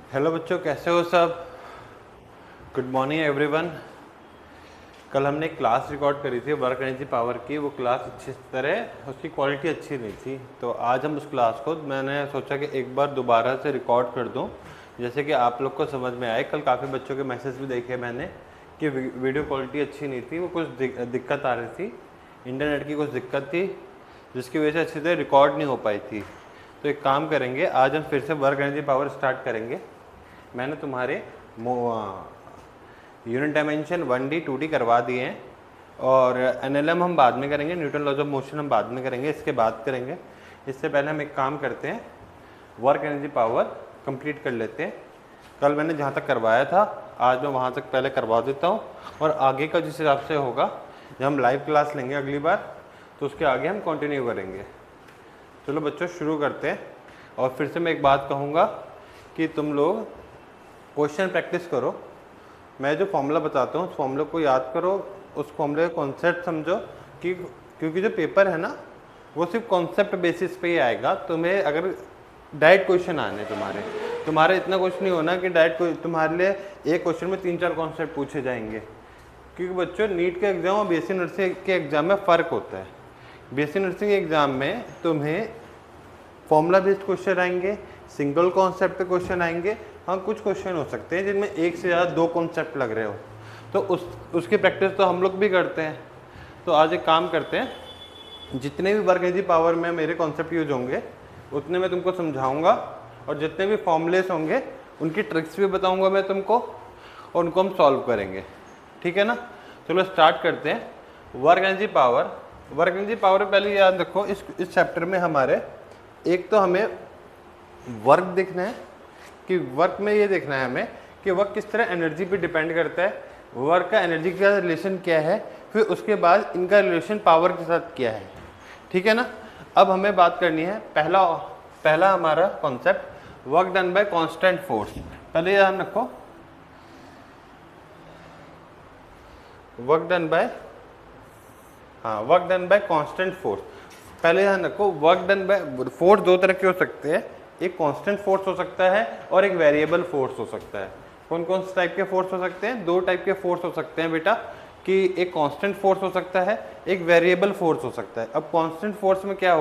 Hello बच्चों, कैसे हो सब। Good morning everyone. कल हमने एक क्लास रिकॉर्ड करी थी वर्क एनर्जी पावर की। वो क्लास अच्छी तरह उसकी क्वालिटी अच्छी नहीं थी, तो आज हम उस क्लास को मैंने सोचा कि एक बार दोबारा से रिकॉर्ड कर दूं, जैसे कि आप लोग को समझ में आए। कल काफ़ी बच्चों के मैसेज भी देखे मैंने कि वीडियो क्वालिटी अच्छी नहीं थी, वो कुछ दिक्कत आ रही थी, इंटरनेट की कुछ दिक्कत थी, जिसकी वजह से अच्छी तरह रिकॉर्ड नहीं हो पाई थी। तो एक काम करेंगे, आज हम फिर से वर्क एनर्जी पावर स्टार्ट करेंगे। मैंने तुम्हारे यूनिट डायमेंशन 1D 2D करवा दिए हैं, और NLM हम बाद में करेंगे, न्यूटन लॉज ऑफ मोशन हम बाद में करेंगे, इसके बाद करेंगे। इससे पहले हम एक काम करते हैं, वर्क एनर्जी पावर कंप्लीट कर लेते हैं। कल मैंने जहाँ तक करवाया था आज मैं वहाँ तक पहले करवा देता हूँ, और आगे का जिस हिसाब से होगा, जब हम लाइव क्लास लेंगे अगली बार तो उसके आगे हम कंटिन्यू करेंगे। चलो बच्चों शुरू करते हैं। और फिर से मैं एक बात कहूँगा कि तुम लोग क्वेश्चन प्रैक्टिस करो। मैं जो फॉर्मूला बताता हूँ उस फॉर्मूले को याद करो, उस फॉर्मूले का कॉन्सेप्ट समझो, कि क्योंकि जो पेपर है ना वो सिर्फ कॉन्सेप्ट बेसिस पे ही आएगा। तुम्हें अगर डायरेक्ट क्वेश्चन आने तुम्हारे इतना कुछ नहीं होना कि डायरेक्ट तुम्हारे लिए एक क्वेश्चन में 3-4 कॉन्सेप्ट पूछे जाएंगे, क्योंकि बच्चों नीट के एग्जाम और BSc नर्सिंग के एग्जाम में फ़र्क होता है। BSc नर्सिंग एग्जाम में तुम्हें फॉर्मूला बेस्ड क्वेश्चन आएंगे, सिंगल कॉन्सेप्ट पे क्वेश्चन आएंगे। हाँ, कुछ क्वेश्चन हो सकते हैं जिनमें एक से ज़्यादा 2 कॉन्सेप्ट लग रहे हो, तो उसकी प्रैक्टिस तो हम लोग भी करते हैं। तो आज एक काम करते हैं, जितने भी वर्क एनर्जी पावर में मेरे कॉन्सेप्ट यूज होंगे उतने मैं तुमको समझाऊंगा, और जितने भी फॉर्मूलेस होंगे उनकी ट्रिक्स भी बताऊंगा मैं तुमको, और उनको हम सॉल्व करेंगे। ठीक है ना। चलो स्टार्ट करते हैं। वर्क एनर्जी पावर पहले याद रखो, इस चैप्टर में हमारे एक तो हमें वर्क देखना है, कि वर्क में ये देखना है हमें कि वर्क किस तरह एनर्जी पे डिपेंड करता है, वर्क का एनर्जी का रिलेशन क्या है, फिर उसके बाद इनका रिलेशन पावर के साथ क्या है। ठीक है ना। अब हमें बात करनी है पहला हमारा concept, work done by constant force. पहले ध्यान रखो, work done by constant force. पहले ध्यान रखो, वर्क डन बाय फोर्स 2 तरह के हो सकते हैं, एक कांस्टेंट फोर्स हो सकता है और एक वेरिएबल फोर्स हो सकता है। कौन कौन से टाइप के फोर्स हो सकते हैं? 2 टाइप के फोर्स हो सकते हैं बेटा, कि एक कांस्टेंट फोर्स हो सकता है, एक वेरिएबल फोर्स हो सकता है। अब कांस्टेंट फोर्स में क्या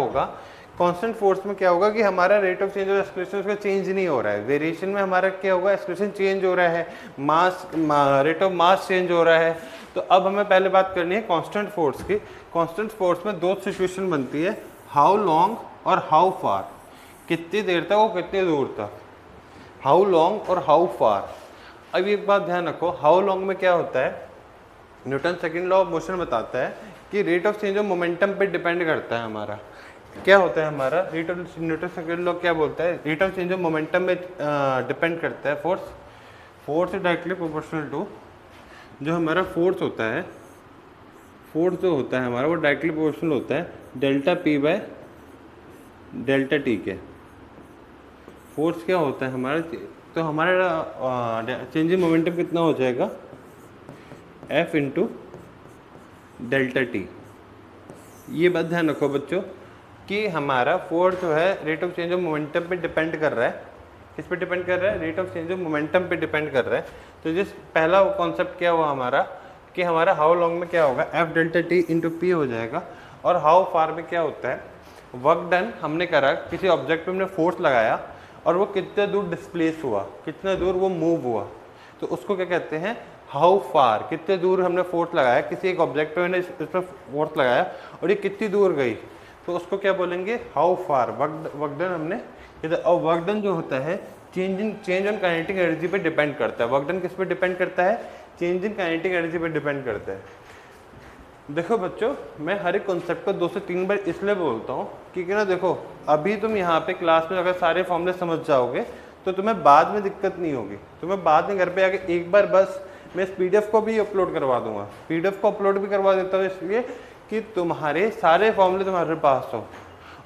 होगा, कि हमारा रेट ऑफ चेंज और एक्सेलरेशन उसका चेंज नहीं हो रहा है। वेरिएशन में हमारा क्या होगा, एक्सेलरेशन चेंज हो रहा है, रेट ऑफ मास चेंज हो रहा है। तो अब हमें पहले बात करनी है कांस्टेंट फोर्स की। कांस्टेंट फोर्स में 2 सिचुएशन बनती है, हाउ लॉन्ग और हाउ फार। कितनी देर तक और कितनी दूर तक, हाउ लॉन्ग और हाउ फार। अब एक बात ध्यान रखो, हाउ लॉन्ग में क्या होता है, Newton second law of motion बताता है कि rate of change of momentum पे डिपेंड करता है। हमारा क्या होता है, हमारा न्यूटन सेकंड लॉ क्या बोलता है, rate of change of momentum में डिपेंड करता है। फोर्स डायरेक्टली प्रोपोर्शनल टू, जो हमारा फोर्स होता है हमारा, वो डायरेक्टली प्रोपोर्शनल होता है delta P by delta T के। फोर्स क्या होता है हमारा, तो हमारा चेंजिंग मोमेंटम कितना हो जाएगा, F इंटू डेल्टा T। ये बात ध्यान रखो बच्चों, कि हमारा फोर्स जो है rate of change of momentum पे डिपेंड कर रहा है। किस पे डिपेंड कर रहा है, rate of change of momentum पे डिपेंड कर रहा है। तो जिस पहला कॉन्सेप्ट क्या हुआ हमारा, कि हमारा हाउ लॉन्ग में क्या होगा, F delta T into P हो जाएगा। और हाउ फार में क्या होता है, वर्क डन हमने करा, किसी ऑब्जेक्ट पे हमने फोर्स लगाया और वो कितने दूर डिस्प्लेस हुआ, कितने दूर वो मूव हुआ, तो उसको क्या कहते हैं, हाउ फार। कितने दूर हमने फोर्स लगाया, किसी एक ऑब्जेक्ट पे मैंने इस पर फोर्स लगाया और ये कितनी दूर गई, तो उसको क्या बोलेंगे, हाउ फार। वर्क डन हमने, और वर्क डन जो होता है चेंज ऑन काइनेटिक एनर्जी पे डिपेंड करता है। वर्क डन किस पे डिपेंड करता है, चेंज इन काइनेटिक एनर्जी पे डिपेंड करता है। देखो बच्चों, मैं हर एक कॉन्सेप्ट को 2 से 3 बार इसलिए बोलता हूँ क्योंकि ना देखो, अभी तुम यहाँ पे क्लास में अगर सारे फॉर्मूले समझ जाओगे तो तुम्हें बाद में दिक्कत नहीं होगी। तुम्हें बाद में घर पे आके एक बार बस, मैं इस PDF को भी अपलोड करवा दूंगा, PDF को अपलोड भी करवा देता हूँ इसलिए कि तुम्हारे सारे फॉर्मूले तुम्हारे पास हो।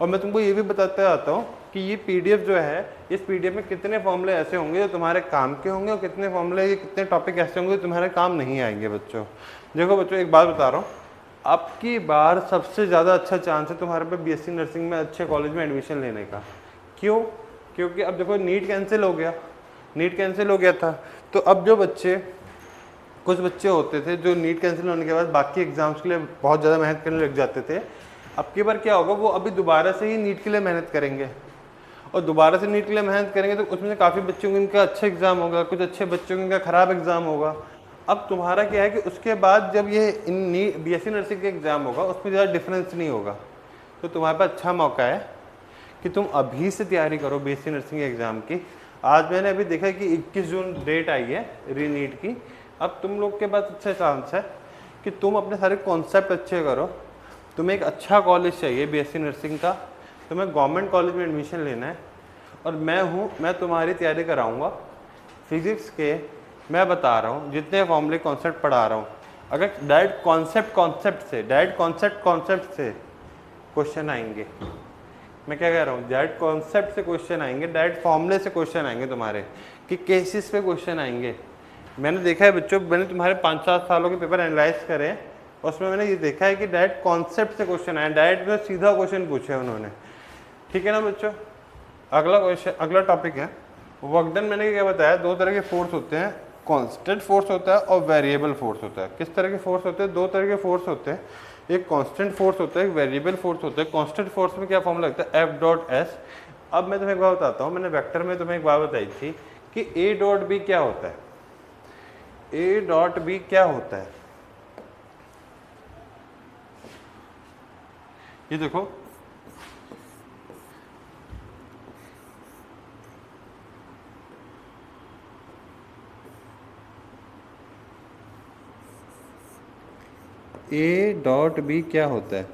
और मैं तुमको ये भी बताता आता हूँ कि ये PDF जो है, इस PDF में कितने फॉर्मूले ऐसे होंगे जो तुम्हारे काम के होंगे, और कितने टॉपिक ऐसे होंगे जो तुम्हारे काम नहीं आएंगे। बच्चों देखो बच्चों, एक बात बता रहा हूँ, अब की बार सबसे ज़्यादा अच्छा चांस है तुम्हारे पे BSc नर्सिंग में अच्छे कॉलेज में एडमिशन लेने का। क्यों? क्योंकि अब देखो नीट कैंसिल हो गया, नीट कैंसिल हो गया था। तो अब जो बच्चे, कुछ बच्चे होते थे जो नीट कैंसिल होने के बाद बाकी एग्जाम्स के लिए बहुत ज़्यादा मेहनत करने लग जाते थे, अब की बार क्या होगा, वो अभी दोबारा से ही नीट के लिए मेहनत करेंगे, और दोबारा से नीट के लिए मेहनत करेंगे तो उसमें से काफ़ी बच्चों को इनका अच्छा एग्जाम होगा, कुछ अच्छे बच्चों को इनका ख़राब एग्जाम होगा। अब तुम्हारा क्या है कि उसके बाद जब ये बीएससी नर्सिंग का एग्ज़ाम होगा उसमें ज़्यादा डिफरेंस नहीं होगा, तो तुम्हारे पास अच्छा मौका है कि तुम अभी से तैयारी करो बीएससी नर्सिंग एग्ज़ाम की। आज मैंने अभी देखा कि 21 जून डेट आई है रीनीट की। अब तुम लोग के पास अच्छा चांस है कि तुम अपने सारे कॉन्सेप्ट अच्छे करो। तुम्हें एक अच्छा कॉलेज चाहिए बीएससी नर्सिंग का, तुम्हें गवर्नमेंट कॉलेज में एडमिशन लेना है, और मैं तुम्हारी तैयारी कराऊंगा फिजिक्स के। मैं बता रहा हूँ जितने फॉर्मूले कॉन्सेप्ट पढ़ा रहा हूँ, अगर डायरेक्ट कॉन्सेप्ट से क्वेश्चन आएंगे, मैं क्या कह रहा हूँ, डायरेक्ट कॉन्सेप्ट से क्वेश्चन आएंगे, डायरेक्ट फॉर्मूले से क्वेश्चन आएंगे तुम्हारे, कि केसेस पे क्वेश्चन आएंगे। मैंने देखा है बच्चों, मैंने तुम्हारे 5-7 सालों के पेपर एनालाइज करे हैं, उसमें मैंने ये देखा है कि डायरेक्ट कॉन्सेप्ट से क्वेश्चन आए, डायरेक्ट में सीधा क्वेश्चन पूछे उन्होंने। ठीक है ना बच्चों। अगला टॉपिक है वर्क डन। मैंने क्या बताया, 2 तरह के फोर्स होते हैं, कांस्टेंट फोर्स होता है और वेरिएबल फोर्स होता है। किस तरह के फोर्स होते हैं? 2 तरह के फोर्स होते हैं, एक कांस्टेंट फोर्स होता है, एक वेरिएबल फोर्स होता है। कांस्टेंट फोर्स में क्या फॉर्मूला लगता है? F dot S. अब मैं तुम्हें एक बात बताता हूँ, मैंने वेक्टर में तुम्हें एक बात बताई थी कि A डॉट बी क्या होता है। A डॉट बी क्या होता है, ये देखो, ए डॉट बी क्या होता है?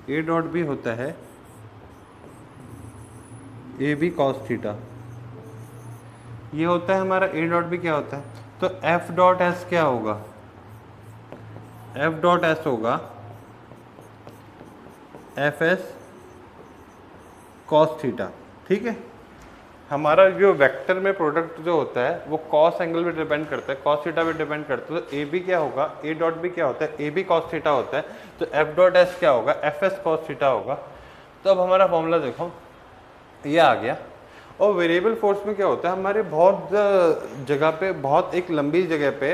ए डॉट बी होता है ए बी कॉस थीटा। ये होता है हमारा ए डॉट बी क्या होता है। तो एफ डॉट एस क्या होगा? एफ डॉट एस होगा एफ एस कॉस थीटा। ठीक है, हमारा जो वेक्टर में प्रोडक्ट जो होता है वो कॉस एंगल पे डिपेंड करता है, कॉस थीटा पे डिपेंड करता है। तो ए बी क्या होगा? ए डॉट बी क्या होता है? ए बी कॉस थीटा होता है। तो एफ डॉट एस क्या होगा? एफ एस कॉस थीटा होगा। तो अब हमारा फॉर्मूला देखो, ये आ गया। और वेरिएबल फोर्स में क्या होता है, हमारे बहुत जगह पे, बहुत एक लंबी जगह पे,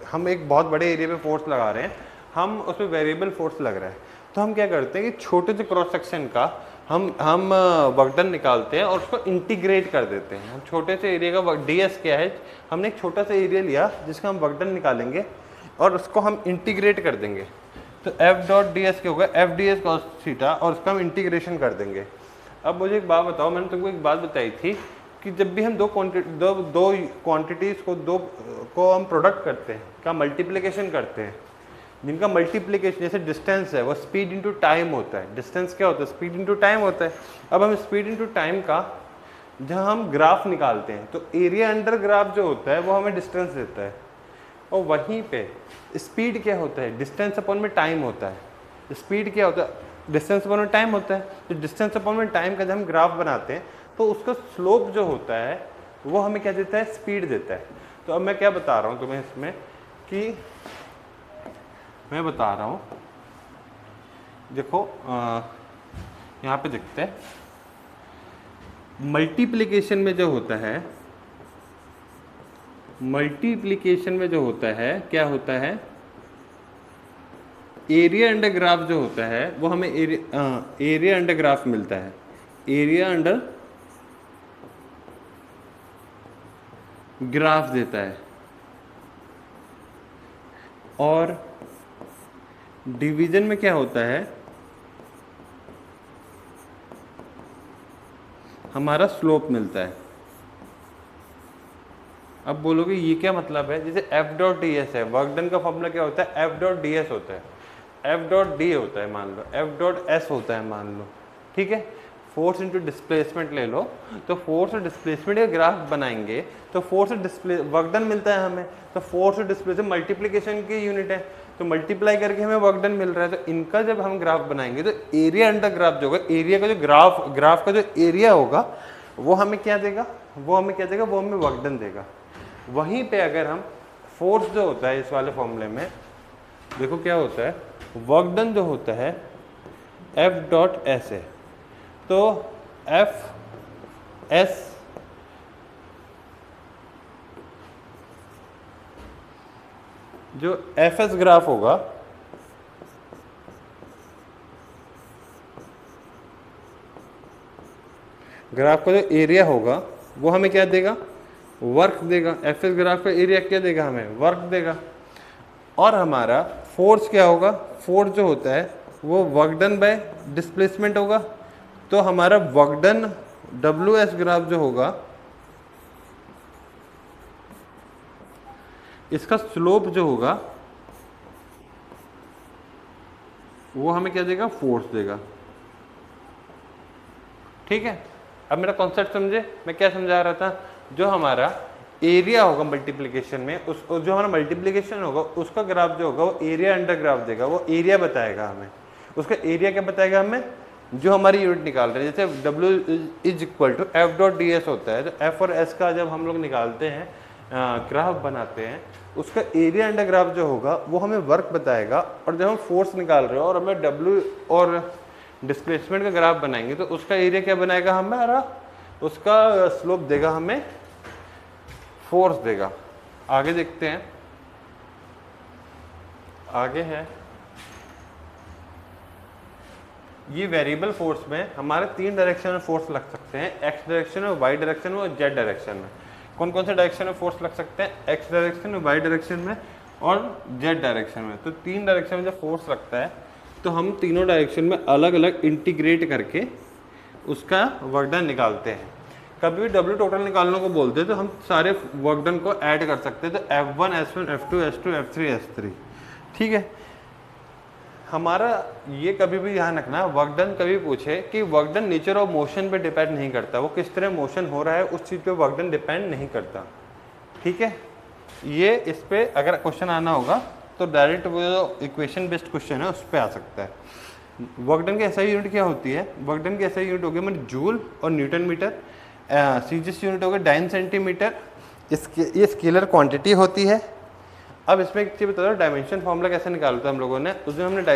हम एक बहुत बड़े एरिया पे फोर्स लगा रहे हैं, हम उसमें वेरिएबल फोर्स लग रहा है। तो हम क्या करते हैं कि छोटे से क्रॉस सेक्शन का हम वर्क डन निकालते हैं और उसको इंटीग्रेट कर देते हैं। हम छोटे से एरिया का डीएस क्या है, हमने एक छोटा सा एरिया लिया जिसका हम वर्क डन निकालेंगे और उसको हम इंटीग्रेट कर देंगे। तो एफ डॉट डी एस क्या होगा? F D S cos theta, और उसका हम इंटीग्रेशन कर देंगे। अब मुझे एक बात बताओ, मैंने तुमको एक बात बताई थी कि जब भी हम दो क्वांटिटीज़ को हम प्रोडक्ट करते हैं, का मल्टीप्लिकेशन करते हैं, जिनका मल्टीप्लिकेशन जैसे डिस्टेंस है वो स्पीड इनटू टाइम होता है। डिस्टेंस क्या होता है? स्पीड इनटू टाइम होता है। अब हम स्पीड इनटू टाइम का जहाँ हम ग्राफ निकालते हैं, तो एरिया अंडर ग्राफ जो होता है वो हमें डिस्टेंस देता है, और वहीं पे स्पीड क्या होता है? डिस्टेंस अपॉन में टाइम होता है। स्पीड क्या होता है? डिस्टेंस अपॉन में टाइम होता है। तो डिस्टेंस अपॉन में टाइम का जब हम ग्राफ बनाते हैं तो उसका स्लोप जो होता है वो हमें क्या देता है? स्पीड देता है। तो अब मैं क्या बता रहा हूँ तुम्हें इसमें, कि मैं बता रहा हूँ, देखो यहाँ पे देखते हैं, मल्टीप्लिकेशन में जो होता है, क्या होता है? एरिया अंडर ग्राफ जो होता है वो हमें एरिया अंडर ग्राफ मिलता है। एरिया अंडर ग्राफ देता है, और डिवीजन में क्या होता है? हमारा स्लोप मिलता है। अब बोलोगे ये क्या मतलब है? जैसे एफ डॉट डी एस है, वर्क डन का फॉर्मूला क्या होता है? एफ डॉट डी एस होता है, एफ डॉट डी होता है मान लो, एफ डॉट एस होता है मान लो। ठीक है, फोर्स इंटू डिस्प्लेसमेंट ले लो, तो फोर्स और डिस्प्लेसमेंट का ग्राफ बनाएंगे तो फोर्स और वर्क डन मिलता है हमें। तो फोर्स और डिस्प्लेसमेंट मल्टीप्लिकेशन की यूनिट है, तो मल्टीप्लाई करके हमें वर्क डन मिल रहा है। तो इनका जब हम ग्राफ बनाएंगे तो एरिया अंडर ग्राफ जो होगा, एरिया का जो ग्राफ का जो एरिया होगा वो हमें क्या देगा? वो हमें वर्क डन देगा। वहीं पे अगर हम फोर्स जो होता है इस वाले फॉर्मूले में देखो क्या होता है, वर्क डन जो होता है एफ डॉट एस है। तो एफ एस जो एफ एस ग्राफ होगा ग्राफ का जो एरिया होगा वो हमें क्या देगा, वर्क देगा। एफ एस ग्राफ का एरिया क्या देगा, हमें वर्क देगा। और हमारा फोर्स क्या होगा, फोर्स जो होता है वो वर्क डन बाय डिस्प्लेसमेंट होगा। तो हमारा work done W S graph जो होगा इसका स्लोप जो होगा वो हमें क्या देगा, फोर्स देगा। ठीक है, अब मेरा कॉन्सेप्ट समझे मैं क्या समझा रहा था। जो हमारा एरिया होगा मल्टीप्लिकेशन में, उस जो हमारा मल्टीप्लिकेशन होगा उसका ग्राफ जो होगा वो एरिया अंडर ग्राफ देगा, वो एरिया बताएगा हमें। उसका एरिया क्या बताएगा हमें, जो हमारी यूनिट निकाल रहे हैं। जैसे W is equal to F dot D S होता है, तो एफ और एस का जब हम लोग निकालते हैं ग्राफ बनाते हैं, उसका एरिया अंडर ग्राफ जो होगा वो हमें वर्क बताएगा। और जब हम फोर्स निकाल रहे हो और हमें W और डिस्प्लेसमेंट का ग्राफ बनाएंगे तो उसका एरिया क्या बनाएगा, हमारा उसका स्लोप देगा, हमें फोर्स देगा। आगे देखते हैं, आगे है ये वेरिएबल फोर्स में हमारे 3 डायरेक्शन में फोर्स लग सकते हैं, एक्स डायरेक्शन में, वाई डायरेक्शन में और जेड डायरेक्शन में। कौन कौन से डायरेक्शन में फोर्स लग सकते हैं, एक्स डायरेक्शन में, वाई डायरेक्शन में और जेड डायरेक्शन में। तो 3 डायरेक्शन में जब फोर्स लगता है तो हम तीनों डायरेक्शन में अलग अलग इंटीग्रेट करके उसका वर्क डन निकालते हैं। कभी भी डब्ल्यू टोटल निकालने को बोलते हैं तो हम सारे वर्क डन को ऐड कर सकते हैं। तो F1 S1 F2 S2 F3 S3। ठीक है, हमारा ये कभी भी ध्यान रखना, वर्क डन कभी पूछे कि work done nature of motion पे डिपेंड नहीं करता, वो किस तरह मोशन हो रहा है उस चीज़ पे वर्क डन डिपेंड नहीं करता। ठीक है, ये इस पे अगर क्वेश्चन आना होगा तो डायरेक्ट वो जो इक्वेशन बेस्ड क्वेश्चन है उस पर आ सकता है। वर्क डन की एसआई यूनिट क्या होती है, वर्क डन की एसआई यूनिट होगी मतलब जूल और न्यूटन मीटर। सीजीएस यूनिट होगा डाइन सेंटीमीटर। इसके ये स्केलर क्वांटिटी होती है। अब इसमें एक चीज़ बता दो, डायमेंशन फॉर्मूला कैसे निकालता है हम लोगों ने, उसमें हमने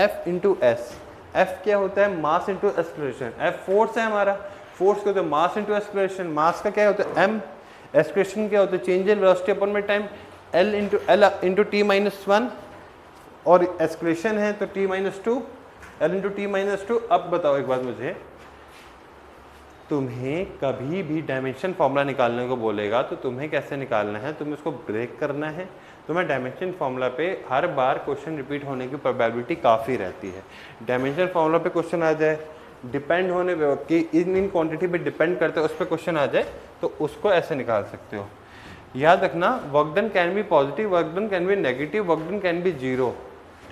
एफ इंटू एस, एफ क्या होता है, mass into acceleration, F force है हमारा, फोर्स क्या होता है, मास इंटू एक्सलेरेशन, मास का क्या होता है एम, एक्सलेरेशन क्या होता है चेंज इन वेलोसिटी अपॉन में time, L into T minus 1 और एक्सलेरेशन है तो T minus 2, L into T minus 2। अब बताओ एक बात मुझे, तुम्हें कभी भी डायमेंशन फॉर्मूला निकालने को बोलेगा तो तुम्हें कैसे निकालना है, तुम्हें उसको ब्रेक करना है। तुम्हें डायमेंशन फॉर्मूला पे हर बार क्वेश्चन रिपीट होने की प्रोबेबिलिटी काफ़ी रहती है। डायमेंशन फॉर्मूला पे क्वेश्चन आ जाए, डिपेंड होने पे कि इन क्वांटिटी पे डिपेंड करते हैं उस पर क्वेश्चन आ जाए तो उसको ऐसे निकाल सकते हो। याद रखना, work done can be positive, work done can be negative, work done can be zero.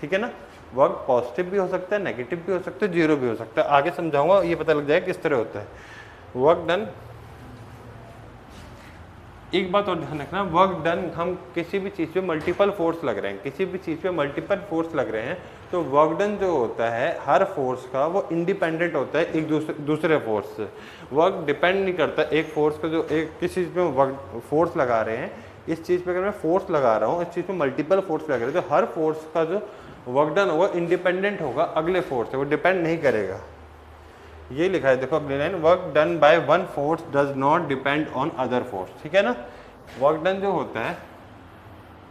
ठीक है ना, वर्क पॉजिटिव भी हो सकता है, नेगेटिव भी हो सकता है, जीरो भी हो सकता है। आगे समझाऊंगा, ये पता लग जाएगा किस तरह होता है वर्क डन। एक बात और ध्यान रखना, वर्क डन हम किसी भी चीज़ पे मल्टीपल फोर्स लग रहे हैं, किसी भी चीज़ पे मल्टीपल फोर्स लग रहे हैं तो वर्क डन जो होता है हर फोर्स का वो इंडिपेंडेंट होता है एक दूसरे फोर्स से। वर्क डिपेंड नहीं करता एक फोर्स का, जो एक किस चीज़ पे वर्क फोर्स लगा रहे हैं, इस चीज़ पे अगर मैं फोर्स लगा रहा हूँ, इस चीज़ पे मल्टीपल फोर्स लग रहे हैं तो हर फोर्स का जो वर्क डन होगा इंडिपेंडेंट होगा अगले फोर्स से, वो डिपेंड नहीं करेगा। ये लिखा है देखो अगली line, work done by one force does not depend on other force. ठीक है ना, वर्क डन जो होता है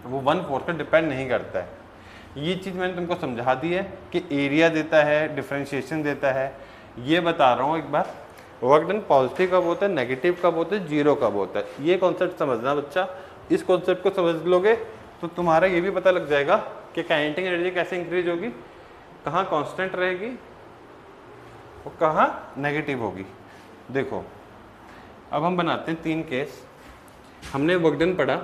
वो वन फोर्स पर डिपेंड नहीं करता है। ये चीज़ मैंने तुमको समझा दी है कि एरिया देता है, डिफरेंशिएशन देता है। ये बता रहा हूँ एक बार, वर्क डन पॉजिटिव कब होता है, नेगेटिव कब होता है, जीरो कब होता है। ये कॉन्सेप्ट समझना बच्चा, इस कॉन्सेप्ट को समझ लोगे तो तुम्हारा ये भी पता लग जाएगा कि काइनेटिक एनर्जी कैसे इंक्रीज होगी, कहाँ कांस्टेंट रहेगी और कहाँ नेगेटिव होगी। देखो अब हम बनाते हैं 3 केस। हमने वर्क डन पढ़ा,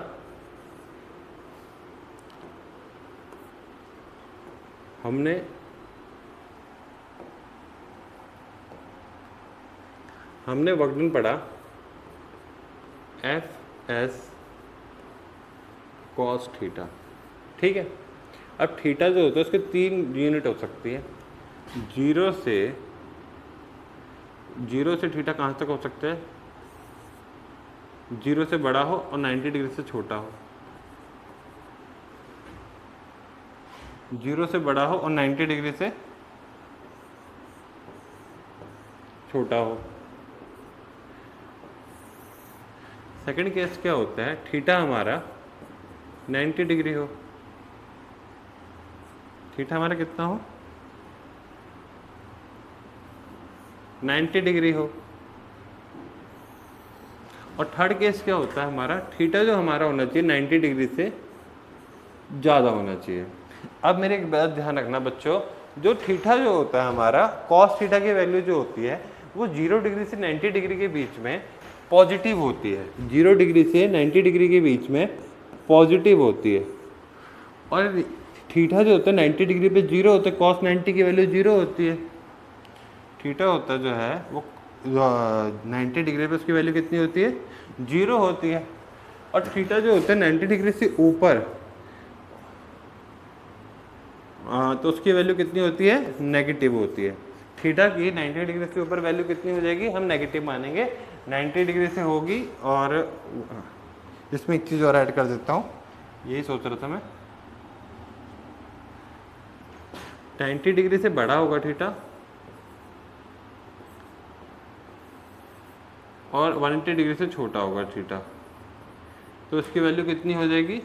हमने वर्क डन पढ़ा एफ एस कॉस थीटा। ठीक है, अब थीटा जो होता है उसके 3 यूनिट हो सकती है। जीरो से थीटा कहाँ तक हो सकता है, 0 से बड़ा हो और 90 डिग्री से छोटा हो, 0 से बड़ा हो और 90 डिग्री से छोटा हो। सेकंड केस क्या होता है, थीटा हमारा 90 डिग्री हो, थीटा हमारा कितना हो 90 डिग्री हो। और थर्ड केस क्या होता है हमारा, थीटा जो हमारा होना चाहिए 90 डिग्री से ज़्यादा होना चाहिए। अब मेरे एक बात ध्यान रखना बच्चों, जो थीटा जो होता है हमारा, कॉस थीटा की वैल्यू जो होती है वो 0 डिग्री से 90 डिग्री के बीच में पॉजिटिव होती है। 0 डिग्री से 90 डिग्री के बीच में पॉजिटिव होती है। और थीटा जो होता है 90 डिग्री पे 0 होता है, कॉस 90 की वैल्यू 0 होती है। थीटा होता जो है वो 90 डिग्री पे उसकी वैल्यू कितनी होती है, 0 होती है। और थीटा जो होता है 90 डिग्री से ऊपर, तो उसकी वैल्यू कितनी होती है, नेगेटिव होती है। थीटा की 90 डिग्री से ऊपर वैल्यू कितनी हो जाएगी, हम नेगेटिव मानेंगे, 90 डिग्री से होगी। और इसमें एक चीज़ और ऐड कर देता हूँ, यही सोच रहा था मैं, 90 डिग्री से बड़ा होगा थीटा और 180 डिग्री से छोटा होगा थीटा, तो उसकी वैल्यू कितनी हो जाएगी,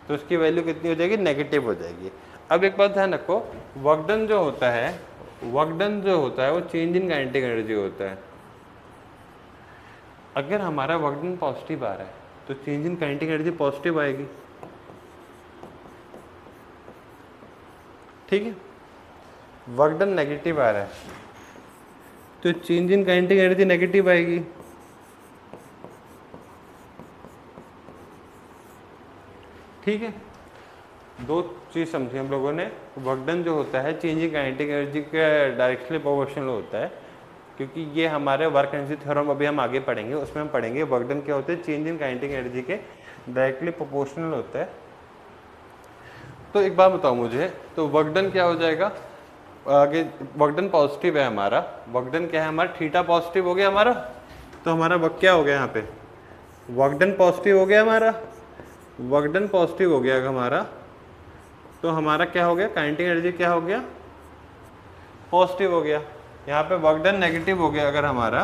तो उसकी वैल्यू कितनी हो जाएगी, नेगेटिव हो जाएगी। अब एक बात ध्यान रखो, वर्क डन जो होता है, वर्क डन जो होता है वो चेंज इन काइनेटिक एनर्जी होता है। अगर हमारा वर्क डन पॉजिटिव आ रहा है तो change in kinetic energy positive आएगी, ठीक है। वर्क डन नेगेटिव आ रहा है तो change in kinetic energy negative आएगी। ठीक है, दो चीज़ समझी हम लोगों ने। वर्क डन जो होता है चेंज इन काइनेटिक एनर्जी के डायरेक्टली प्रोपोर्शनल होता है, क्योंकि ये हमारे वर्क एनर्जी थ्योरम अभी हम आगे पढ़ेंगे, उसमें हम पढ़ेंगे वर्क डन क्या होता है, चेंज इन काइनेटिक एनर्जी के डायरेक्टली प्रोपोर्शनल होता है। तो एक बात बताओ मुझे, तो वर्क डन क्या हो जाएगा आगे, वर्क डन पॉजिटिव है हमारा, वर्क डन क्या है हमारा, थीटा पॉजिटिव हो गया हमारा, तो हमारा वर्क क्या हो गया यहाँ पे, वर्क डन पॉजिटिव हो गया हमारा, वर्क डन पॉजिटिव हो गया हमारा, तो हमारा क्या हो गया, काइनेटिक एनर्जी क्या हो गया, पॉजिटिव हो गया। यहाँ पे वर्क डन नेगेटिव हो गया अगर हमारा,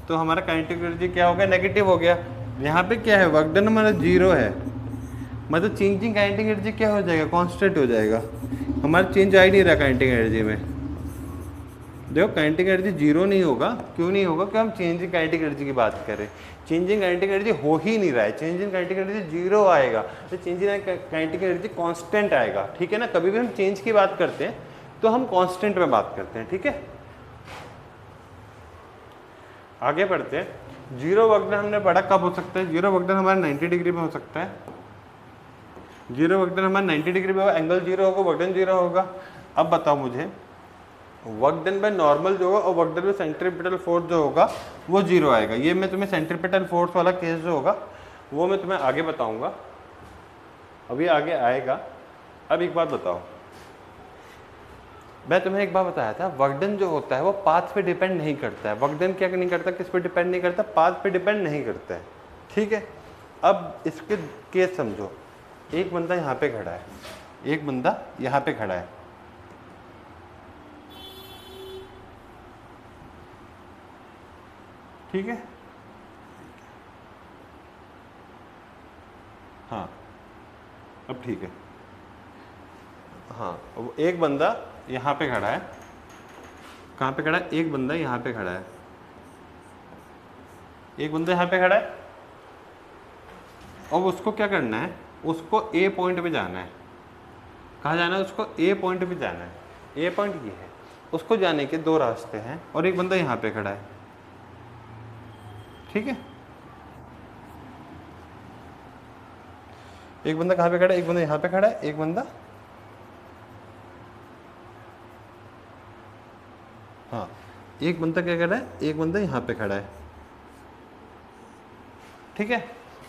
तो हमारा काइनेटिक एनर्जी क्या हो गया, नेगेटिव हो गया। यहाँ पे क्या है, वर्क डन हमारा 0 है, मतलब चेंजिंग काइनेटिक एनर्जी क्या हो जाएगा, कांस्टेंट हो जाएगा। हमारा चेंज आ ही नहीं रहा काइनेटिक एनर्जी में। देखो काइनेटिक एनर्जी 0 नहीं होगा, क्यों नहीं होगा, क्योंकि हम चेंजिंग काइनेटिक एनर्जी की बात करें। चेंजिंग काइनेटिक एनर्जी हो ही नहीं रहा है, चेंजिंग काइनेटिक एनर्जी 0 आएगा, तो चेंजिंग काइनेटिक एनर्जी कांस्टेंट आएगा, ठीक है ना। कभी भी हम चेंज की बात करते हैं तो हम कांस्टेंट में बात करते हैं, ठीक है। आगे बढ़ते हैं। 0 वर्क डन हमने पढ़ा कब हो सकता है, 0 वर्क डन हमारा 90 डिग्री में हो सकता है। 0 वर्क डन हमारा 90 डिग्री में होगा, एंगल 0 होगा, वर्क डन 0 होगा। अब बताओ मुझे, वर्क डन बाय नॉर्मल जो होगा और work done by centripetal force जो होगा वो 0 आएगा। ये मैं तुम्हें सेंट्रीपिटल फोर्स वाला केस जो होगा वो मैं तुम्हें आगे बताऊंगा, अभी आगे आएगा। अब एक बात बताओ, मैं तुम्हें एक बात बताया था, वर्क डन जो होता है वो पाथ पे डिपेंड नहीं करता है। वर्क डन क्या नहीं करता, किस पे डिपेंड नहीं करता, पाथ पे डिपेंड नहीं करता है, ठीक है। अब इसके केस समझो, एक बंदा यहाँ पे खड़ा है, एक बंदा यहाँ पे खड़ा है, ठीक है। हाँ अब ठीक है, हाँ एक बंदा यहाँ पे खड़ा है, कहाँ पे खड़ा है, एक बंदा यहाँ पे खड़ा है, एक बंदा यहाँ पे खड़ा है, और उसको क्या करना है, उसको ए पॉइंट पे जाना है। कहाँ जाना है उसको, ए पॉइंट पे जाना है। ए पॉइंट ये है, उसको जाने के 2 रास्ते हैं, और एक बंदा यहाँ पे खड़ा है, ठीक है। एक बंदा कहाँ पे खड़ा है, एक बंदा यहाँ पे खड़ा है, एक बंदा, हाँ एक बंदा क्या कर रहा है, एक बंदा यहाँ पे खड़ा है, ठीक है।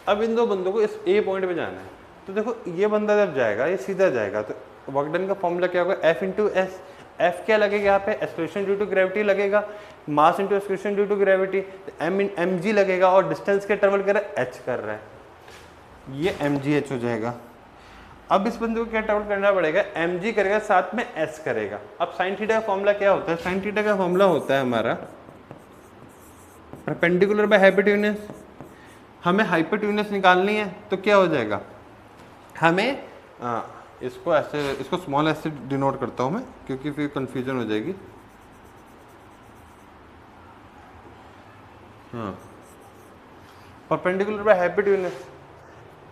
अब इन 2 बंदों को इस ए पॉइंट पे जाना है, तो देखो ये बंदा जब जाएगा ये सीधा जाएगा, तो वर्क डन का फॉर्मूला क्या होगा, F इंटू एस। एफ क्या लगेगा यहाँ पे, एक्सेलरेशन ड्यू टू ग्रेविटी लगेगा, mass into acceleration due to gravity, M G लगेगा, और डिस्टेंस के ट्रेवल कर रहा है एच कर रहा है, ये एम जी एच हो जाएगा। अब इस बंदे को क्या ट्रेवल करना पड़ेगा, एम जी करेगा साथ में एस करेगा। अब साइन थीटा का फॉर्मूला क्या होता है, साइन थीटा का फॉर्मूला होता है हमारा परपेंडिकुलर बाय हाइपोटेन्यूज, हमें हाइपोटेन्यूस निकालनी है तो क्या हो जाएगा, हमें इसको ऐसे, इसको स्मॉल एस से डिनोट करता हूँ मैं क्योंकि फिर कंफ्यूजन हो जाएगी। हाँ, परपेंडिकुलर बाय हाइपोटेन्यूस।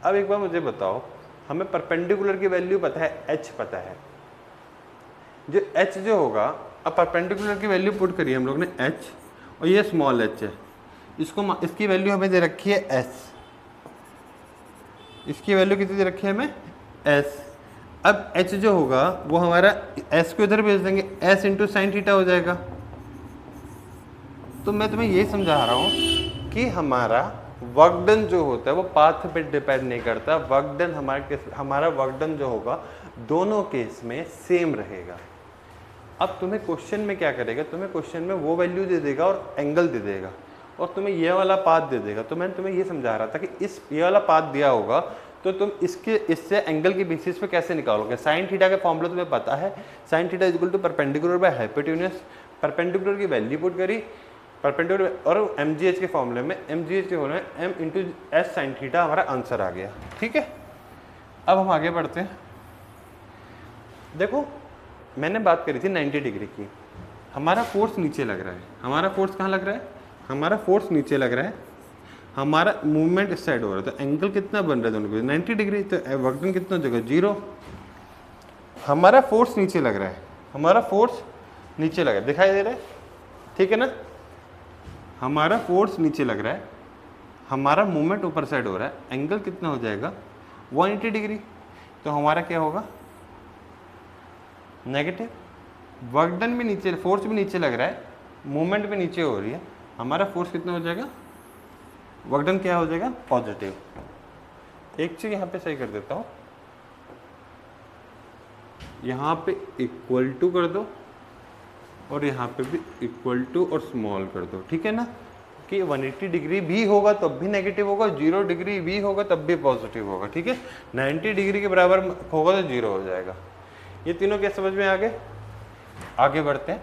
अब एक बार मुझे बताओ, हमें परपेंडिकुलर की वैल्यू पता है, h पता है, जो h जो होगा, अब परपेंडिकुलर की वैल्यू पुट करिए हम लोग ने h, और ये स्मॉल h है, इसकी वैल्यू हमें दे रखी है s, इसकी वैल्यू कितनी दे रखी है हमें s। अब h जो होगा वो हमारा s को इधर भेज देंगे, s इंटू साइन थीटा हो जाएगा। तो मैं तुम्हें ये समझा रहा हूँ कि हमारा वर्क डन जो होता है वो पाथ पे डिपेंड नहीं करता, वर्क डन हमारा वर्क डन जो होगा दोनों केस में सेम रहेगा। अब तुम्हें क्वेश्चन में क्या करेगा, तुम्हें क्वेश्चन में वो वैल्यू दे देगा और एंगल दे देगा और तुम्हें ये वाला पाथ दे देगा। तो मैंने तुम्हें ये समझा रहा था कि ये वाला पाथ दिया होगा तो तुम इससे एंगल के बेसिस पे कैसे निकालोगे। साइन थीटा का फॉर्मूला तुम्हें पता है, sine theta equal to perpendicular by hypotenuse. Perpendicular की वैल्यू पुट करी, परपेंडिकुलर और mgh के फॉर्मूले में, mgh के होना है m into S sine theta, हमारा आंसर आ गया। ठीक है, अब हम आगे बढ़ते हैं। देखो मैंने बात करी थी 90 डिग्री की, हमारा फोर्स नीचे लग रहा है, हमारा फोर्स कहाँ लग रहा है, हमारा फोर्स नीचे लग रहा है, हमारा मूवमेंट इस साइड हो रहा है, तो एंगल कितना बन रहा है दोनों के 90 डिग्री, तो वर्क डन कितना हो जाएगा 0। हमारा फोर्स नीचे लग रहा है, हमारा फोर्स नीचे लग रहा है, दिखाई दे रहा है, ठीक है ना, हमारा फोर्स नीचे लग रहा है, हमारा मूवमेंट ऊपर साइड हो रहा है, एंगल कितना हो जाएगा 180 डिग्री, तो हमारा क्या होगा नेगेटिव। वर्क डन भी नीचे, फोर्स भी नीचे लग रहा है, मूवमेंट भी नीचे हो रही है, हमारा फोर्स कितना हो जाएगा, वर्क डन क्या हो जाएगा पॉजिटिव। एक चीज यहाँ पे सही कर देता हूँ, यहाँ पे इक्वल टू कर दो और यहाँ पे भी इक्वल टू और स्मॉल कर दो, ठीक है ना, कि 180 डिग्री भी होगा तब भी नेगेटिव होगा, 0 डिग्री भी होगा तब भी पॉजिटिव होगा। ठीक है, 90 डिग्री के बराबर होगा तो 0 हो जाएगा। ये तीनों क्या समझ में आ गए, आगे बढ़ते हैं।